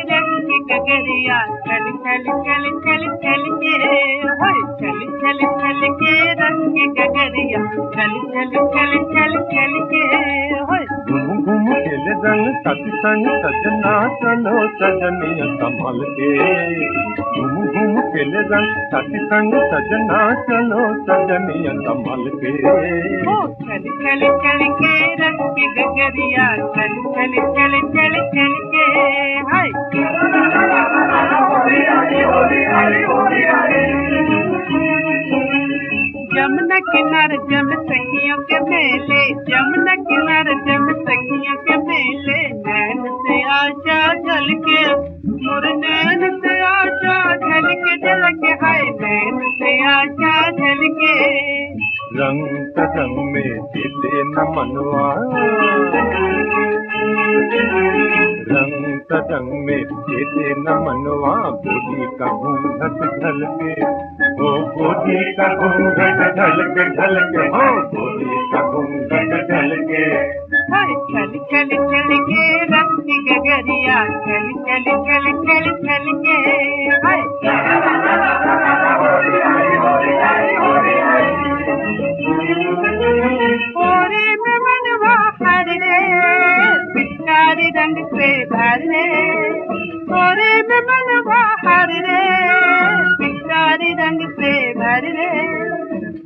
गगरिया चल चल चल चल चल के होय चल चल चल के रंग गगरिया चल चल चल चल चल के होय घूम घूम खेले रंग साथी संग सजना चलो सजनिया संभल के घूम घूम खेले रंग साथी संग सजना चलो सजनिया संभल के चल चल चल के रंग गगरिया चल चल चल चल चल के हाय जमुना किनारे जम सखियों के मेले जमुना किनारे जम सखियों के मेले नैन से आशा झलके मोर नैन से आशा झलके झलके हाय नैन से आशा झलके रंग रंग में सीते न मनवा रंग रंग में सीते न मनवा गोदी का घूंघट ढलके ओ गोदी का घूंघट ढलके ढलके हो गोदी का घूंघट ढलके चल चल चल के रंग गगरिया चल चल चल चल चल के हाय ओरे में मनवा हर रे पिचकारी रंग से भर रे ओरे में मनवा हर रे पिचकारी रंग से भर रे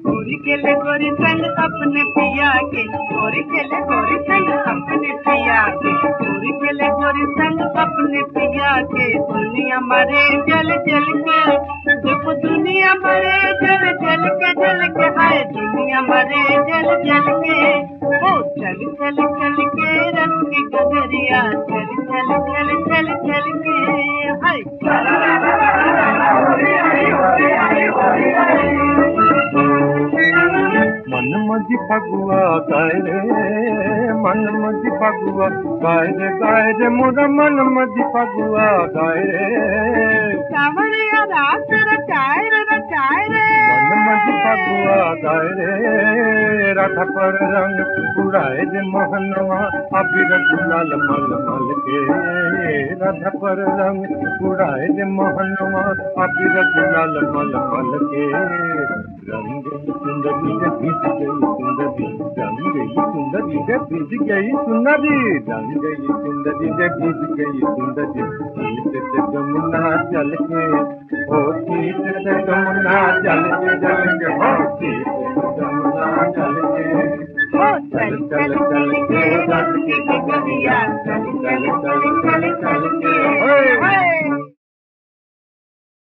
गोरी केले गोरी संग अपने पिया के गोरी केले गोरी संग अपने पिया के गोरी केले गोरी संग अपने पिया के दुनिया मरे जल जल के देखो दुनिया मरे जल जल के हाय दुनिया मरे जल जल के ओ चल चल चल के रंग गगरिया चल चल चल चल चल के हाय मन मजी फगुआ गाय रे मन मजी फगुआ गाय रे मोरा मन मजी फगुआ गाय रे सावरिया रात रचाए रे मन मजी फगुआ गाय रे राधा पर रंग उड़ाए रे मोहनवा अबीर गुलाल मल मल के राधा पर रंग उड़ाए रे मोहनवा अबीर गुलाल मल मल के रंग सुंदरी रे भीज गई सुंदरी रंग गई सुंदरी रे भीज गई सुंदरी रंग गई सुंदरी रे भीज गई सुंदरी सीत से जमुना चल के ओ सीत से जमुना चल के हो सीत से जमुना चल के चल चल चल के रंग गगरिया चल चल चल चल चल के